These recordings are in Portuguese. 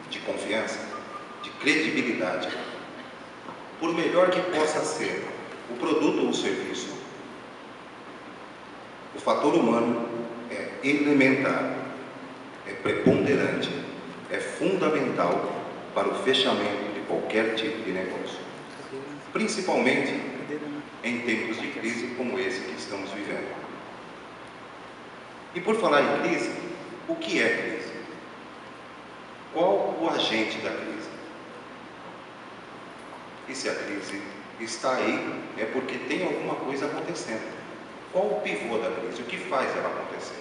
de confiança, de credibilidade. Por melhor que possa ser o produto ou o serviço, o fator humano é elementar, é preponderante, é fundamental para o fechamento de qualquer tipo de negócio, principalmente em tempos de crise como esse que estamos vivendo. E por falar em crise, o que é crise? Qual o agente da crise? E se a crise está aí, é porque tem alguma coisa acontecendo. Qual o pivô da crise? O que faz ela acontecer?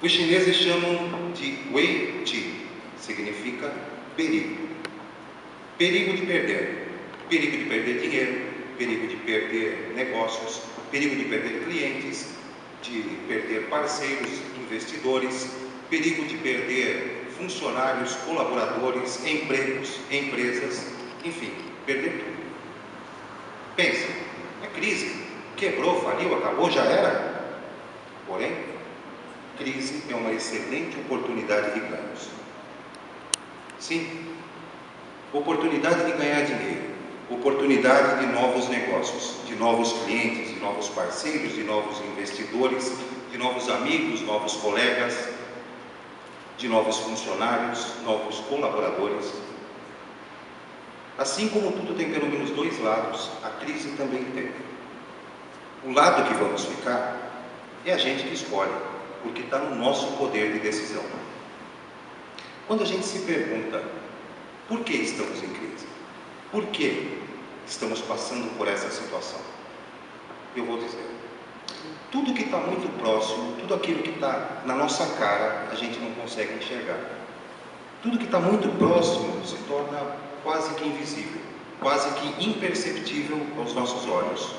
Os chineses chamam de Wei Qi, significa perigo. Perigo de perder. Perigo de perder dinheiro, perigo de perder negócios, perigo de perder clientes, de perder parceiros, investidores, perigo de perder funcionários, colaboradores, empregos, empresas, enfim, perder tudo. Pense, é crise, quebrou, faliu, acabou, já era. Porém, crise é uma excelente oportunidade de ganhos. Sim, oportunidade de ganhar dinheiro, oportunidade de novos negócios, de novos clientes, de novos parceiros, de novos investidores, de novos amigos, novos colegas, de novos funcionários, novos colaboradores. Assim como tudo tem pelo menos dois lados, a crise também tem. O lado que vamos ficar é a gente que escolhe, porque está no nosso poder de decisão. Quando a gente se pergunta, por que estamos em crise? Por que estamos passando por essa situação? Eu vou dizer, tudo que está muito próximo, tudo aquilo que está na nossa cara, a gente não consegue enxergar. Tudo que está muito próximo se torna quase que invisível, quase que imperceptível aos nossos olhos.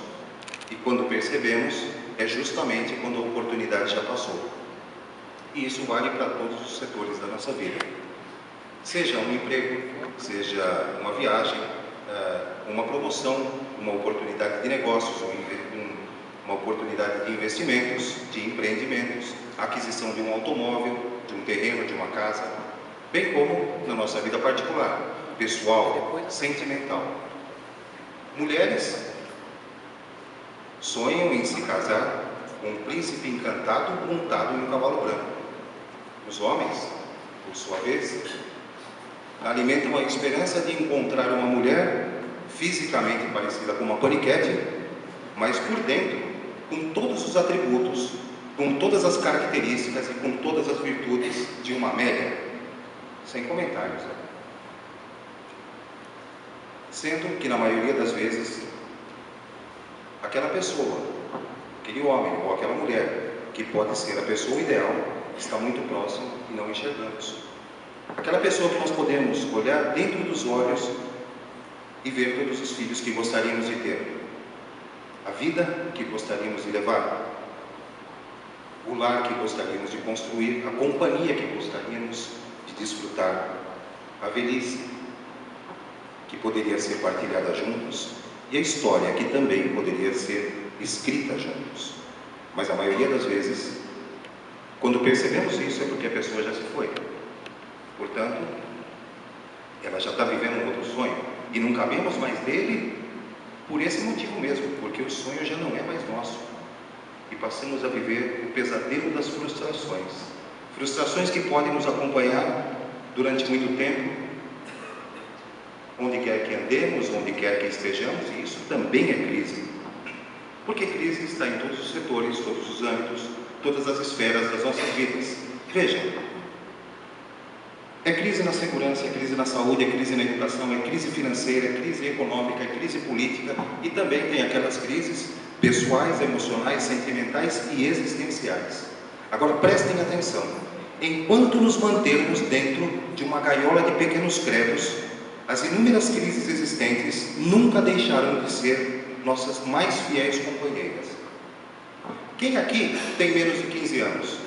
E quando percebemos, é justamente quando a oportunidade já passou. E isso vale para todos os setores da nossa vida. Seja um emprego, seja uma viagem, uma promoção, uma oportunidade de negócios, uma oportunidade de investimentos, de empreendimentos, aquisição de um automóvel, de um terreno, de uma casa, bem como na nossa vida particular, pessoal, sentimental. Mulheres sonham em se casar com um príncipe encantado montado em um cavalo branco. Os homens, por sua vez, alimentam a esperança de encontrar uma mulher fisicamente parecida com uma paniquete, mas por dentro, com todos os atributos, com todas as características e com todas as virtudes de uma Amélia. Sem comentários. Sendo que, na maioria das vezes, aquela pessoa, aquele homem ou aquela mulher, que pode ser a pessoa ideal, está muito próximo e não enxergamos. Aquela pessoa que nós podemos olhar dentro dos olhos e ver todos os filhos que gostaríamos de ter, a vida que gostaríamos de levar, o lar que gostaríamos de construir, a companhia que gostaríamos de desfrutar, a velhice que poderia ser partilhada juntos e a história que também poderia ser escrita juntos. Mas a maioria das vezes, quando percebemos isso, é porque a pessoa já se foi. Portanto, ela já está vivendo um outro sonho e não cabemos mais dele por esse motivo mesmo, porque o sonho já não é mais nosso e passamos a viver o pesadelo das frustrações. Frustrações que podem nos acompanhar durante muito tempo, onde quer que andemos, onde quer que estejamos, e isso também é crise. Porque crise está em todos os setores, todos os âmbitos, todas as esferas das nossas vidas. Vejam, é crise na segurança, é crise na saúde, é crise na educação, é crise financeira, é crise econômica, é crise política e também tem aquelas crises pessoais, emocionais, sentimentais e existenciais. Agora prestem atenção, enquanto nos mantermos dentro de uma gaiola de pequenos credos, as inúmeras crises existentes nunca deixaram de ser nossas mais fiéis companheiras. Quem aqui tem menos de 15 anos?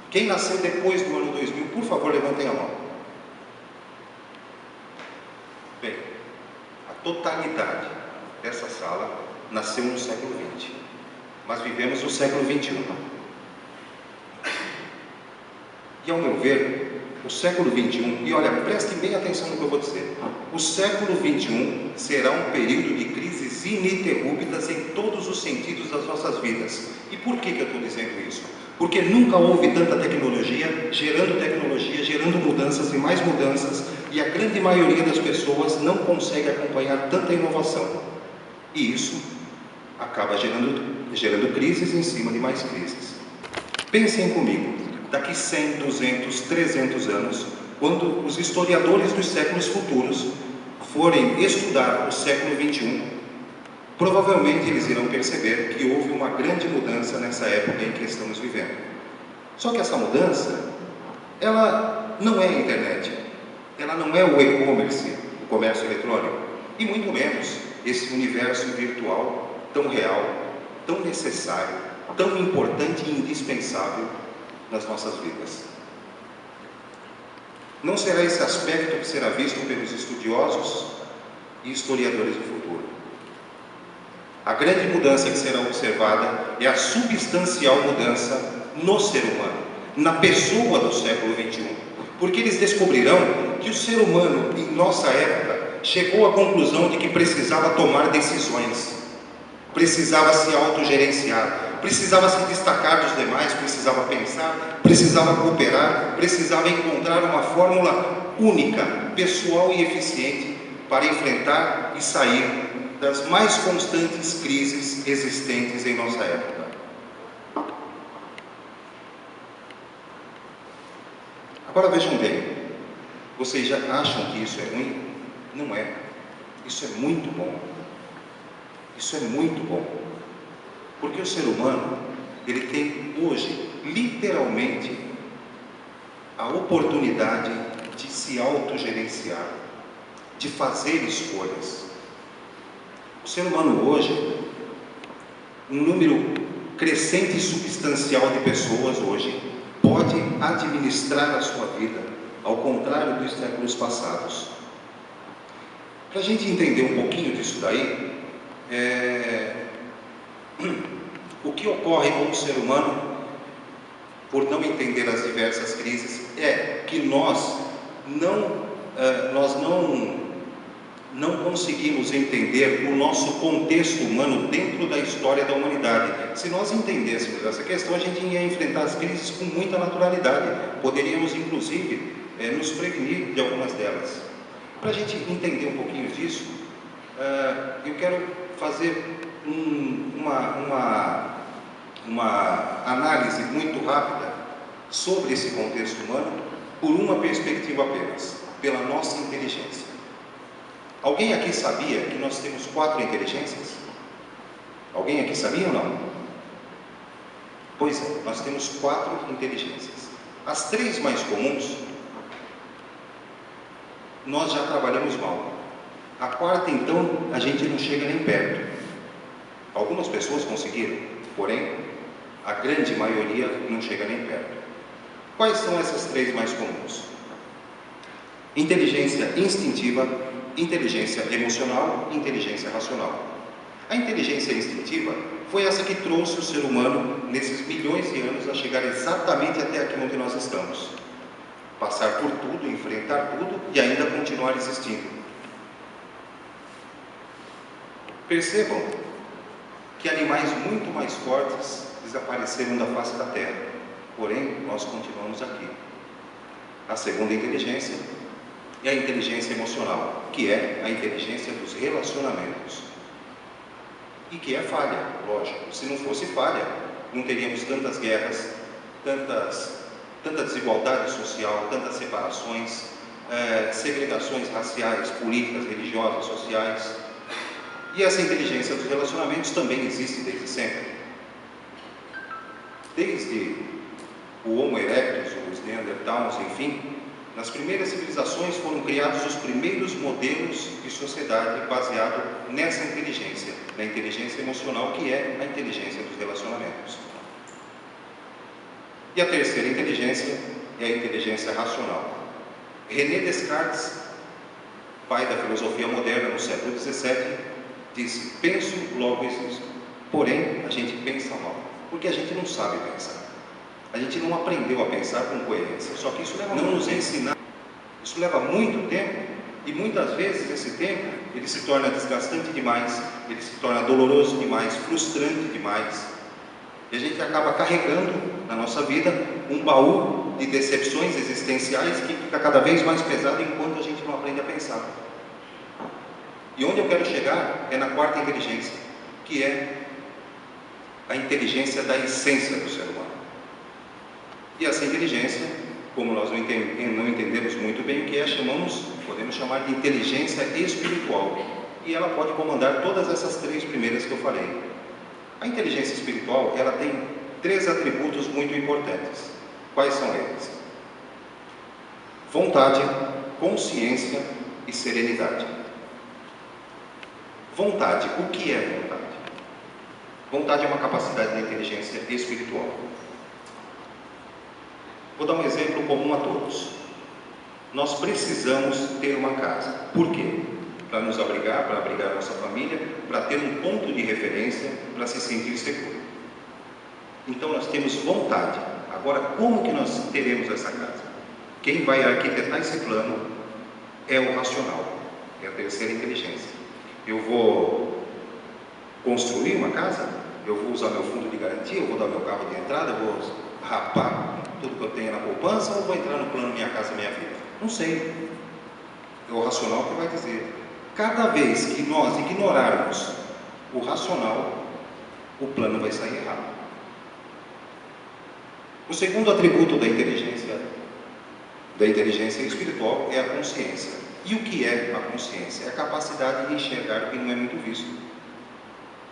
Quem nasceu depois do ano 2000, por favor, levantem a mão. Bem, a totalidade dessa sala nasceu no século XX, mas vivemos no século XXI. E ao meu ver, o século XXI, e olha, prestem bem atenção no que eu vou dizer, o século XXI será um período de crises ininterruptas em todos os sentidos das nossas vidas. E por que eu estou dizendo isso? Porque nunca houve tanta tecnologia, gerando mudanças e mais mudanças, e a grande maioria das pessoas não consegue acompanhar tanta inovação. E isso acaba gerando crises em cima de mais crises. Pensem comigo, daqui 100, 200, 300 anos, quando os historiadores dos séculos futuros forem estudar o século XXI, provavelmente eles irão perceber que houve uma grande mudança nessa época em que estamos vivendo. Só que essa mudança, ela não é a internet, ela não é o e-commerce, o comércio eletrônico, e muito menos esse universo virtual tão real, tão necessário, tão importante e indispensável nas nossas vidas. Não será esse aspecto que será visto pelos estudiosos e historiadores do futuro. A grande mudança que será observada é a substancial mudança no ser humano, na pessoa do século XXI, porque eles descobrirão que o ser humano, em nossa época, chegou à conclusão de que precisava tomar decisões, precisava se autogerenciar, precisava se destacar dos demais, precisava pensar, precisava cooperar, precisava encontrar uma fórmula única, pessoal e eficiente para enfrentar e sair das mais constantes crises existentes em nossa época. Agora vejam bem, vocês já acham que isso é ruim? Não é. Isso é muito bom. Isso é muito bom. Porque o ser humano, ele tem hoje, literalmente, a oportunidade de se autogerenciar, de fazer escolhas. O ser humano hoje, um número crescente e substancial de pessoas hoje, pode administrar a sua vida, ao contrário dos séculos passados. Para a gente entender um pouquinho disso daí, o que ocorre com o ser humano, por não entender as diversas crises, é que nós não conseguimos entender o nosso contexto humano dentro da história da humanidade. Se nós entendêssemos essa questão, a gente ia enfrentar as crises com muita naturalidade. Poderíamos, inclusive, nos prevenir de algumas delas. Para a gente entender um pouquinho disso, eu quero fazer uma análise muito rápida sobre esse contexto humano por uma perspectiva apenas, pela nossa inteligência. Alguém aqui sabia que nós temos 4 inteligências? Alguém aqui sabia ou não? Pois é, nós temos 4 inteligências. As 3 mais comuns, nós já trabalhamos mal. A 4ª, então, a gente não chega nem perto. Algumas pessoas conseguiram, porém, a grande maioria não chega nem perto. Quais são essas 3 mais comuns? Inteligência instintiva, inteligência emocional e inteligência racional. A inteligência instintiva foi essa que trouxe o ser humano, nesses milhões de anos, a chegar exatamente até aqui onde nós estamos. Passar por tudo, enfrentar tudo e ainda continuar existindo. Percebam que animais muito mais fortes desapareceram da face da Terra, porém, nós continuamos aqui. A segunda inteligência é a inteligência emocional, que é a inteligência dos relacionamentos. E que é falha, lógico. Se não fosse falha, não teríamos tantas guerras, tanta desigualdade social, tantas separações, segregações raciais, políticas, religiosas, sociais. E essa inteligência dos relacionamentos também existe desde sempre. Desde o Homo erectus, os Neanderthals, enfim, nas primeiras civilizações foram criados os primeiros modelos de sociedade baseados nessa inteligência, na inteligência emocional, que é a inteligência dos relacionamentos. E a terceira inteligência é a inteligência racional. René Descartes, pai da filosofia moderna no século XVII, disse: penso, logo existo. Porém, a gente pensa mal, porque a gente não sabe pensar. A gente não aprendeu a pensar com coerência. Só que isso não nos ensina. Isso leva muito tempo e muitas vezes esse tempo ele se torna desgastante demais, ele se torna doloroso demais, frustrante demais. E a gente acaba carregando na nossa vida um baú de decepções existenciais que fica cada vez mais pesado enquanto a gente não aprende a pensar. E onde eu quero chegar é na quarta inteligência, que é a inteligência da essência do ser humano. E essa inteligência, como nós não entendemos muito bem o que é, podemos chamar de inteligência espiritual. E ela pode comandar todas essas três primeiras que eu falei. A inteligência espiritual, ela tem três atributos muito importantes. Quais são eles? Vontade, consciência e serenidade. Vontade, o que é vontade? Vontade é uma capacidade da inteligência espiritual. Vou dar um exemplo comum a todos. Nós precisamos ter uma casa. Por quê? Para nos abrigar, para abrigar a nossa família, para ter um ponto de referência, para se sentir seguro. Então nós temos vontade. Agora, como que nós teremos essa casa? Quem vai arquitetar esse plano é o racional, é a terceira inteligência. Eu vou construir uma casa, eu vou usar meu fundo de garantia, eu vou dar meu carro de entrada, eu vou rapar tudo que eu tenho na poupança ou vou entrar no plano Minha Casa Minha Vida? Não sei. É o racional que vai dizer. Cada vez que nós ignorarmos o racional, o plano vai sair errado. O segundo atributo da inteligência espiritual é a consciência. E o que é a consciência? É a capacidade de enxergar o que não é muito visto.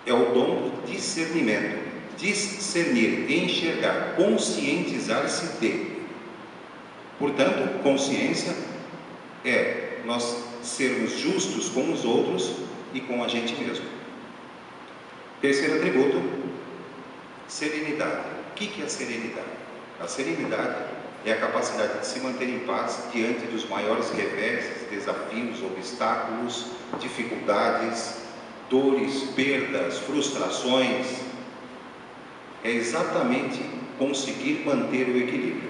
É o dom do discernimento. Discernir, enxergar, conscientizar-se de. Portanto, consciência é nós sermos justos com os outros e com a gente mesmo. Terceiro atributo, serenidade. O que é a serenidade? A serenidade é a capacidade de se manter em paz diante dos maiores reveses, desafios, obstáculos, dificuldades, dores, perdas, frustrações. É exatamente conseguir manter o equilíbrio.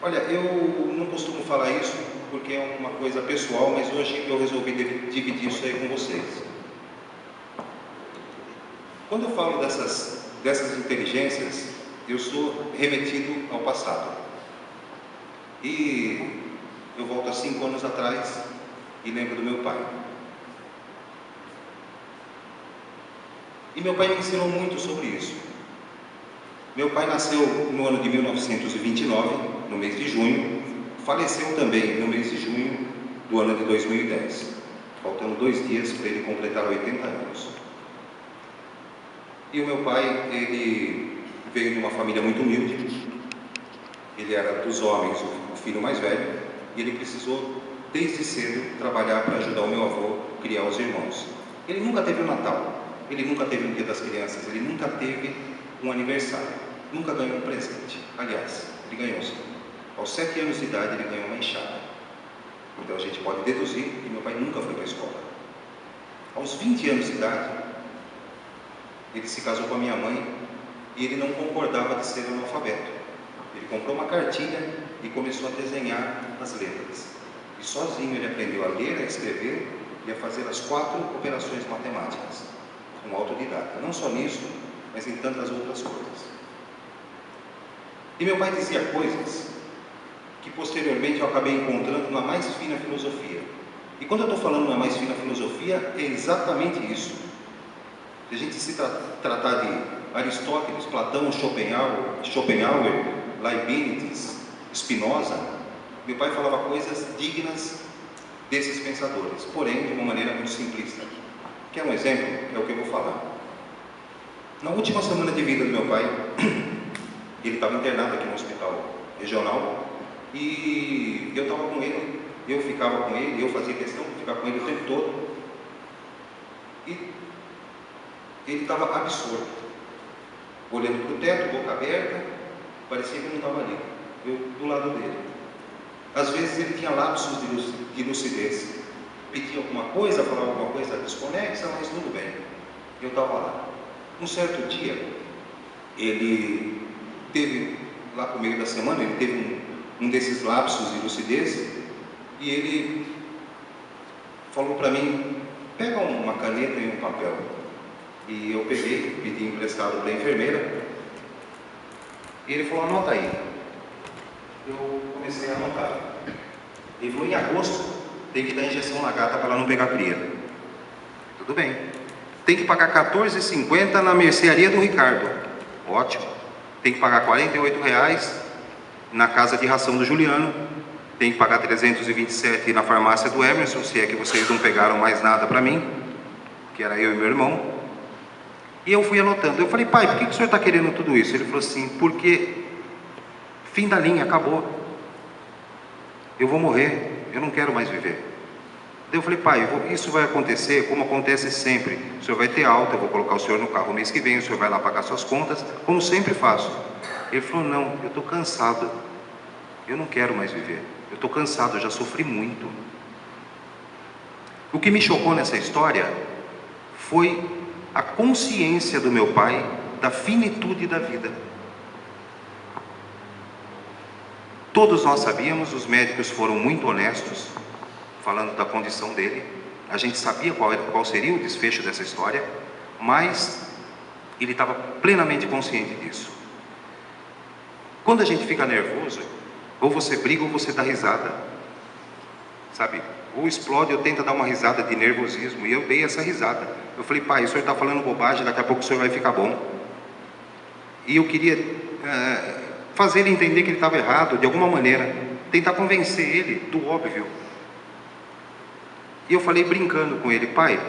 Olha, eu não costumo falar isso porque é uma coisa pessoal, mas hoje eu resolvi dividir isso aí com vocês. Quando eu falo dessas inteligências, eu sou remetido ao passado. E eu volto a 5 anos atrás e lembro do meu pai. E meu pai me ensinou muito sobre isso. Meu pai nasceu no ano de 1929, no mês de junho, faleceu também no mês de junho do ano de 2010, faltando 2 dias para ele completar 80 anos. E o meu pai, ele veio de uma família muito humilde, ele era dos homens o filho mais velho, e ele precisou, desde cedo, trabalhar para ajudar o meu avô a criar os irmãos. Ele nunca teve um Natal, ele nunca teve um Dia das Crianças, ele nunca teve um aniversário, nunca ganhou um presente. Aliás, ele ganhou sim. Aos 7 anos de idade ele ganhou uma enxada. Então a gente pode deduzir que meu pai nunca foi para a escola. Aos 20 anos de idade, ele se casou com a minha mãe e ele não concordava de ser analfabeto. Ele comprou uma cartilha e começou a desenhar as letras. E sozinho ele aprendeu a ler, a escrever e a fazer as 4 operações matemáticas. Um autodidata. Não só nisso, mas em tantas outras coisas. E meu pai dizia coisas que posteriormente eu acabei encontrando na mais fina filosofia. E quando eu estou falando na mais fina filosofia, é exatamente isso. Se a gente se tratar de Aristóteles, Platão, Schopenhauer, Leibniz, Spinoza, meu pai falava coisas dignas desses pensadores, porém de uma maneira muito simplista. Quer um exemplo? É o que eu vou falar. Na última semana de vida do meu pai, ele estava internado aqui no hospital regional e eu estava com ele, eu ficava com ele, eu fazia questão de ficar com ele o tempo todo. E ele estava absorto, olhando para o teto, boca aberta, parecia que não estava ali, eu do lado dele. Às vezes ele tinha lapsos de lucidez, pedia alguma coisa, falava alguma coisa desconexa, mas tudo bem, eu estava lá. Um certo dia, ele teve, lá pro meio da semana, ele teve um desses lapsos de lucidez, e ele falou para mim, pega uma caneta e um papel. E eu peguei, pedi emprestado para a enfermeira, e ele falou, anota aí. Eu comecei a anotar. Ele falou, em agosto tem que dar injeção na gata para ela não pegar cria. Tudo bem. Tem que pagar R$14,50 na mercearia do Ricardo. Ótimo. Tem que pagar R$48 na casa de ração do Juliano. Tem que pagar 327 na farmácia do Emerson, se é que vocês não pegaram mais nada para mim, que era eu e meu irmão. E eu fui anotando. Eu falei, pai, por que o senhor está querendo tudo isso? Ele falou assim, porque fim da linha, acabou. Eu vou morrer, eu não quero mais viver. Daí eu falei, pai, isso vai acontecer como acontece sempre. O senhor vai ter alta, eu vou colocar o senhor no carro mês que vem, o senhor vai lá pagar suas contas, como sempre faço. Ele falou, não, eu estou cansado. Eu não quero mais viver. Eu estou cansado, eu já sofri muito. O que me chocou nessa história foi a consciência do meu pai da finitude da vida. Todos nós sabíamos, os médicos foram muito honestos, falando da condição dele. A gente sabia qual seria o desfecho dessa história, mas ele estava plenamente consciente disso. Quando a gente fica nervoso, ou você briga ou você dá risada, sabe? Ou explode ou tenta dar uma risada de nervosismo, e eu dei essa risada. Eu falei, pai, o senhor está falando bobagem, daqui a pouco o senhor vai ficar bom. E eu queria fazer ele entender que ele estava errado, de alguma maneira, tentar convencer ele do óbvio. E eu falei brincando com ele, pai,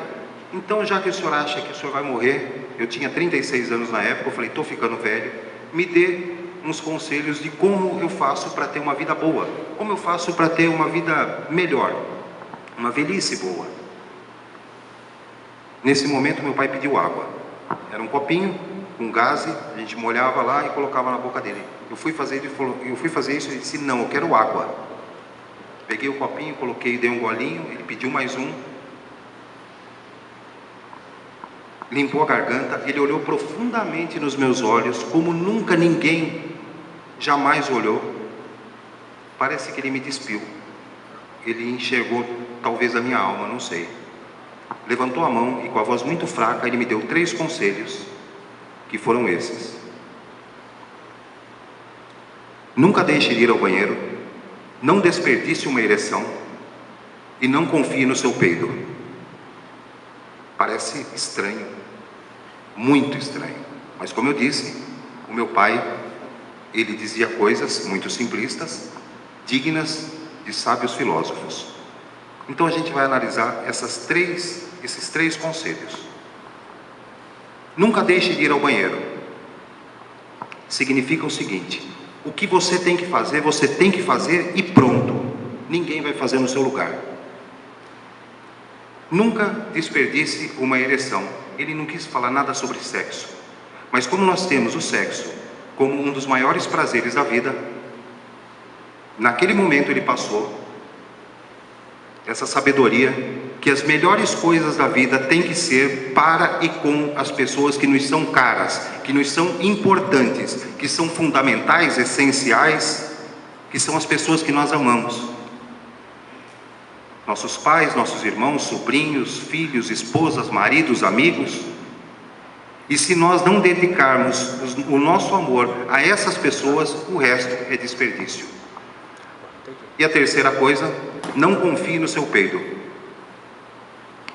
então já que o senhor acha que o senhor vai morrer, eu tinha 36 anos na época, eu falei, estou ficando velho, me dê uns conselhos de como eu faço para ter uma vida boa, como eu faço para ter uma vida melhor, uma velhice boa. Nesse momento meu pai pediu água, era um copinho com gás, a gente molhava lá e colocava na boca dele. Eu fui fazer isso, ele disse, não, eu quero água. Peguei o copinho, coloquei, dei um golinho, ele pediu mais um, limpou a garganta, ele olhou profundamente nos meus olhos, como nunca ninguém jamais olhou. Parece que ele me despiu, ele enxergou talvez a minha alma, não sei. Levantou a mão e com a voz muito fraca ele me deu 3 conselhos, que foram esses: nunca deixe de ir ao banheiro, não desperdice uma ereção e não confie no seu peido. Parece estranho, muito estranho, mas como eu disse, o meu pai, ele dizia coisas muito simplistas, dignas de sábios filósofos. Então a gente vai analisar esses 3 conselhos. Nunca deixe de ir ao banheiro. Significa o seguinte: o que você tem que fazer e pronto. Ninguém vai fazer no seu lugar. Nunca desperdice uma ereção. Ele não quis falar nada sobre sexo, mas como nós temos o sexo como um dos maiores prazeres da vida, naquele momento ele passou essa sabedoria, que as melhores coisas da vida têm que ser para e com as pessoas que nos são caras, que nos são importantes, que são fundamentais, essenciais, que são as pessoas que nós amamos. Nossos pais, nossos irmãos, sobrinhos, filhos, esposas, maridos, amigos. E se nós não dedicarmos o nosso amor a essas pessoas, o resto é desperdício. E a terceira coisa, não confie no seu peido.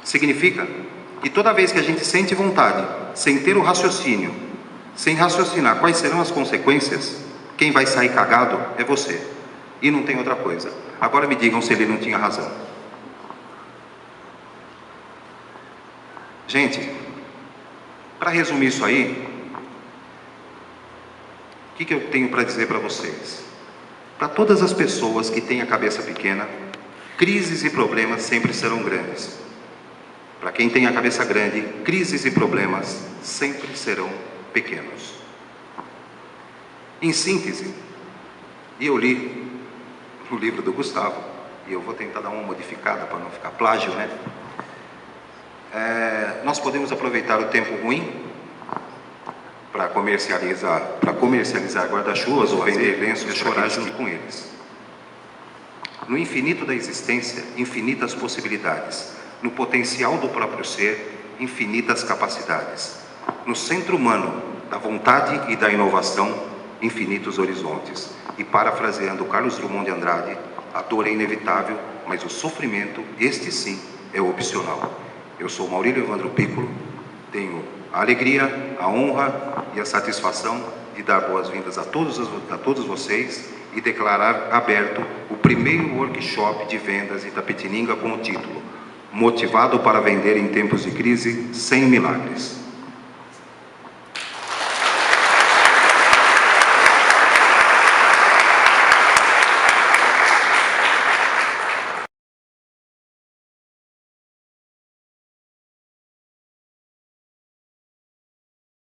Significa que toda vez que a gente sente vontade, sem ter o raciocínio, sem raciocinar quais serão as consequências, quem vai sair cagado é você. E não tem outra coisa. Agora me digam se ele não tinha razão. Gente, para resumir isso aí, o que eu tenho para dizer para vocês? Para todas as pessoas que têm a cabeça pequena, crises e problemas sempre serão grandes. Para quem tem a cabeça grande, crises e problemas sempre serão pequenos. Em síntese, eu li o livro do Gustavo, e eu vou tentar dar uma modificada para não ficar plágio, né? Nós podemos aproveitar o tempo ruim para comercializar guarda-chuvas ou vender lenços, chorar junto com eles. No infinito da existência, infinitas possibilidades. No potencial do próprio ser, infinitas capacidades. No centro humano da vontade e da inovação, infinitos horizontes. E parafraseando Carlos Drummond de Andrade, a dor é inevitável, mas o sofrimento, este sim, é opcional. Eu sou Maurílio Evandro Piccolo, tenho a alegria, a honra e a satisfação de dar boas-vindas a todos vocês e declarar aberto o primeiro workshop de vendas em Itapetininga com o título Motivado para vender em tempos de crise sem milagres.